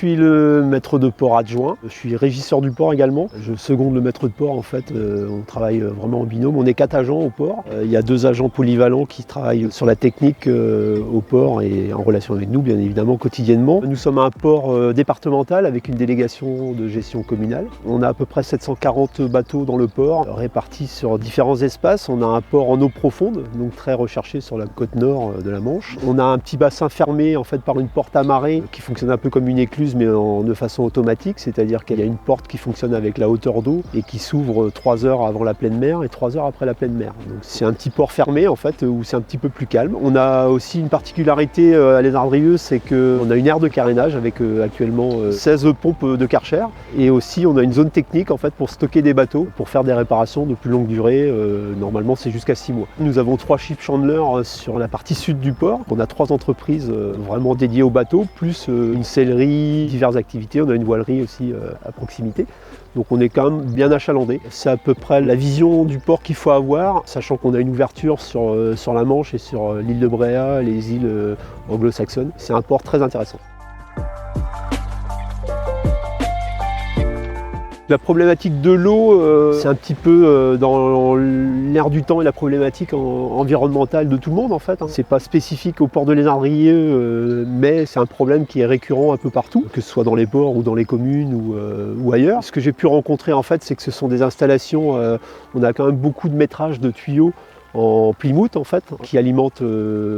suis le maître de port adjoint, je suis régisseur du port également. Je seconde le maître de port en fait, on travaille vraiment en binôme. On est 4 agents au port. Il y a 2 agents polyvalents qui travaillent sur la technique au port et en relation avec nous bien évidemment quotidiennement. Nous sommes un port départemental avec une délégation de gestion communale. On a à peu près 740 bateaux dans le port répartis sur différents espaces. On a un port en eau profonde, donc très recherché sur la côte nord de la Manche. On a un petit bassin fermé en fait par une porte amarrée qui fonctionne un peu comme une écluse mais de façon automatique, c'est-à-dire qu'il y a une porte qui fonctionne avec la hauteur d'eau et qui s'ouvre 3 heures avant la pleine mer et 3 heures après la pleine mer. Donc c'est un petit port fermé en fait où c'est un petit peu plus calme. On a aussi une particularité à Les Ardrieux, c'est qu'on a une aire de carénage avec actuellement 16 pompes de Karcher et aussi on a une zone technique en fait pour stocker des bateaux, pour faire des réparations de plus longue durée, normalement c'est jusqu'à 6 mois. Nous avons 3 ship chandlers sur la partie sud du port. On a 3 entreprises vraiment dédiées aux bateaux, plus une sellerie, diverses activités. On a une voilerie aussi à proximité. Donc on est quand même bien achalandé. C'est à peu près la vision du port qu'il faut avoir, sachant qu'on a une ouverture sur la Manche et sur l'île de Bréa, les îles anglo-saxonnes. C'est un port très intéressant. La problématique de l'eau, c'est un petit peu dans l'air du temps et la problématique environnementale de tout le monde en fait. C'est pas spécifique au port de Les Ardrieux, mais c'est un problème qui est récurrent un peu partout, que ce soit dans les ports ou dans les communes ou ailleurs. Ce que j'ai pu rencontrer en fait, c'est que ce sont des installations, on a quand même beaucoup de métrage de tuyaux en Plymouth en fait, qui alimente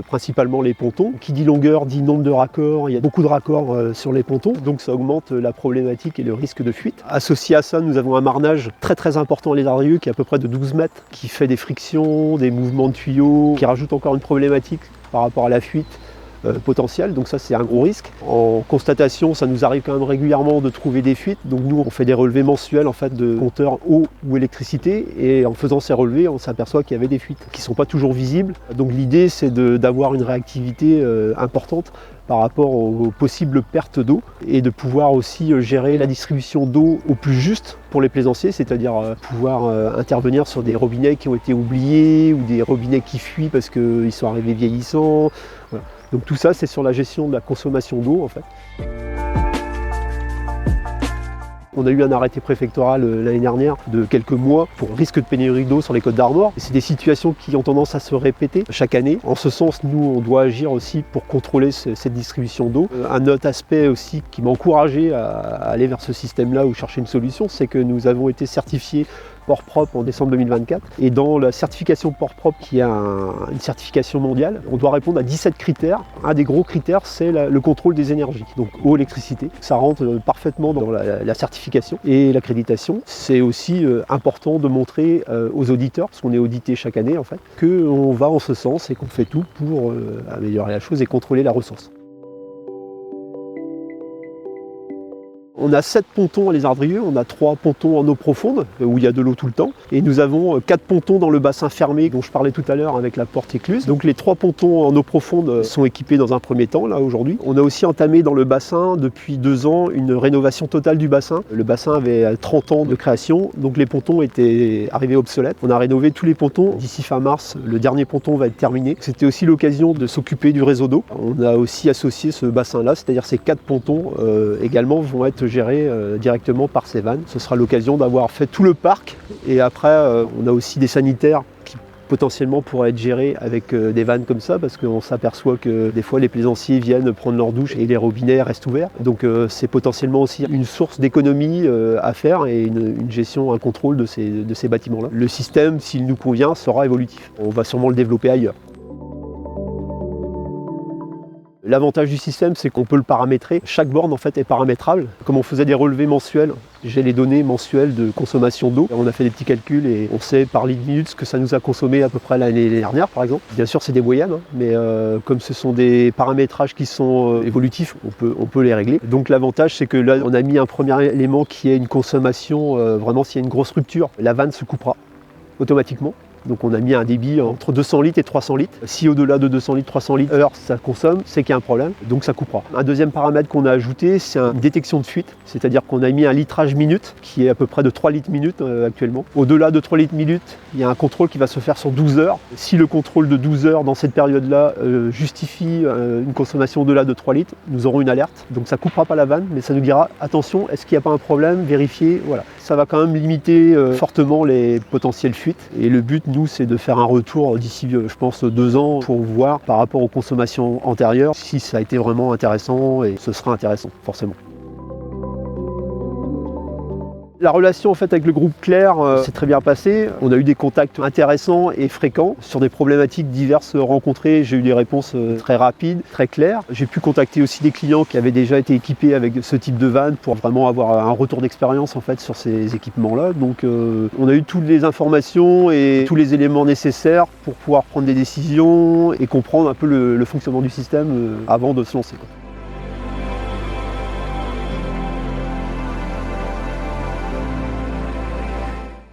principalement les pontons. Qui dit longueur dit nombre de raccords, il y a beaucoup de raccords sur les pontons, donc ça augmente la problématique et le risque de fuite. Associé à ça, nous avons un marnage très important à Les Ardrieux qui est à peu près de 12 mètres, qui fait des frictions, des mouvements de tuyaux, qui rajoute encore une problématique par rapport à la fuite potentiel, donc ça c'est un gros risque. En constatation, ça nous arrive quand même régulièrement de trouver des fuites, donc nous on fait des relevés mensuels en fait de compteurs eau ou électricité, et en faisant ces relevés on s'aperçoit qu'il y avait des fuites qui ne sont pas toujours visibles. Donc l'idée c'est d'avoir une réactivité importante par rapport aux possibles pertes d'eau et de pouvoir aussi gérer la distribution d'eau au plus juste pour les plaisanciers, c'est-à-dire pouvoir intervenir sur des robinets qui ont été oubliés ou des robinets qui fuient parce qu'ils sont arrivés vieillissants. Voilà. Donc tout ça c'est sur la gestion de la consommation d'eau en fait. On a eu un arrêté préfectoral l'année dernière de quelques mois pour risque de pénurie d'eau sur les côtes d'Armor. C'est des situations qui ont tendance à se répéter chaque année. En ce sens, nous, on doit agir aussi pour contrôler cette distribution d'eau. Un autre aspect aussi qui m'a encouragé à aller vers ce système-là ou chercher une solution, c'est que nous avons été certifiés port propre en décembre 2024. Et dans la certification port propre, qui est une certification mondiale, on doit répondre à 17 critères. Un des gros critères, c'est le contrôle des énergies, donc eau, électricité. Ça rentre parfaitement dans la certification et l'accréditation. C'est aussi important de montrer aux auditeurs, parce qu'on est audité chaque année en fait, qu'on va en ce sens et qu'on fait tout pour améliorer la chose et contrôler la ressource. On a 7 pontons à Les Ardrieux, on a 3 pontons en eau profonde, où il y a de l'eau tout le temps, et nous avons 4 pontons dans le bassin fermé dont je parlais tout à l'heure avec la porte écluse. Donc les 3 pontons en eau profonde sont équipés dans un premier temps, là aujourd'hui. On a aussi entamé dans le bassin depuis 2 ans une rénovation totale du bassin. Le bassin avait 30 ans de création, donc les pontons étaient arrivés obsolètes. On a rénové tous les pontons. D'ici fin mars, le dernier ponton va être terminé. C'était aussi l'occasion de s'occuper du réseau d'eau. On a aussi associé ce bassin-là, c'est-à-dire ces 4 pontons également vont être géré directement par ces vannes. Ce sera l'occasion d'avoir fait tout le parc et après on a aussi des sanitaires qui potentiellement pourraient être gérés avec des vannes comme ça parce qu'on s'aperçoit que des fois les plaisanciers viennent prendre leur douche et les robinets restent ouverts. Donc c'est potentiellement aussi une source d'économie à faire et une gestion, un contrôle de ces bâtiments-là. Le système, s'il nous convient, sera évolutif. On va sûrement le développer ailleurs. L'avantage du système, c'est qu'on peut le paramétrer. Chaque borne en fait est paramétrable. Comme on faisait des relevés mensuels, j'ai les données mensuelles de consommation d'eau. On a fait des petits calculs et on sait par litre minute ce que ça nous a consommé à peu près l'année dernière par exemple. Bien sûr c'est des moyennes, mais comme ce sont des paramétrages qui sont évolutifs, on peut les régler. Donc l'avantage c'est que là on a mis un premier élément qui est une consommation, vraiment s'il y a une grosse rupture, la vanne se coupera automatiquement. Donc on a mis un débit entre 200 litres et 300 litres. Si au-delà de 200 litres, 300 litres heure ça consomme, c'est qu'il y a un problème, donc ça coupera. Un deuxième paramètre qu'on a ajouté, c'est une détection de fuite, c'est-à-dire qu'on a mis un litrage minute qui est à peu près de 3 litres minute actuellement. Au-delà de 3 litres minute, il y a un contrôle qui va se faire sur 12 heures. Si le contrôle de 12 heures dans cette période-là justifie une consommation au-delà de 3 litres, nous aurons une alerte. Donc ça ne coupera pas la vanne, mais ça nous dira attention, est-ce qu'il n'y a pas un problème, vérifier, voilà. Ça va quand même limiter fortement les potentielles fuites. Et le but, nous, c'est de faire un retour d'ici, je pense, 2 ans pour voir par rapport aux consommations antérieures si ça a été vraiment intéressant, et ce sera intéressant, forcément. La relation en fait avec le groupe Clair s'est très bien passée. On a eu des contacts intéressants et fréquents sur des problématiques diverses rencontrées. J'ai eu des réponses très rapides, très claires. J'ai pu contacter aussi des clients qui avaient déjà été équipés avec ce type de vanne pour vraiment avoir un retour d'expérience en fait sur ces équipements-là. Donc on a eu toutes les informations et tous les éléments nécessaires pour pouvoir prendre des décisions et comprendre un peu le fonctionnement du système avant de se lancer, quoi.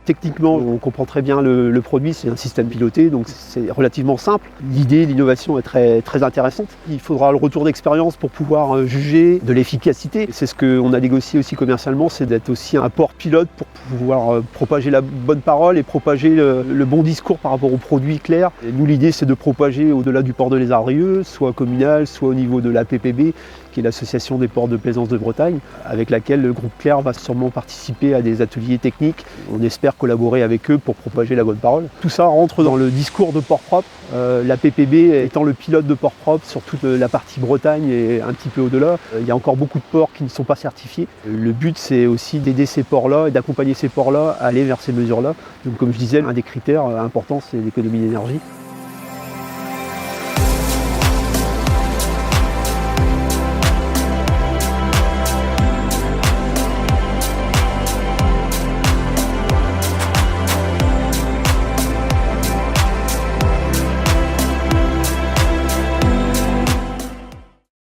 Techniquement, on comprend très bien le produit, c'est un système piloté, donc c'est relativement simple. L'idée, l'innovation est très intéressante. Il faudra le retour d'expérience pour pouvoir juger de l'efficacité. C'est ce qu'on a négocié aussi commercialement, c'est d'être aussi un port pilote pour pouvoir propager la bonne parole et propager le bon discours par rapport au produit Clair. Et nous, l'idée, c'est de propager au-delà du port de Lézardrieux, soit communal, soit au niveau de l'APPB, qui est l'association des ports de plaisance de Bretagne, avec laquelle le groupe Clair va sûrement participer à des ateliers techniques. On espère collaborer avec eux pour propager la bonne parole. Tout ça rentre dans le discours de port propre, la PPB étant le pilote de port propre sur toute la partie Bretagne et un petit peu au-delà. Il y a encore beaucoup de ports qui ne sont pas certifiés. Le but, c'est aussi d'aider ces ports-là et d'accompagner ces ports-là à aller vers ces mesures-là. Donc comme je disais, un des critères importants, c'est l'économie d'énergie.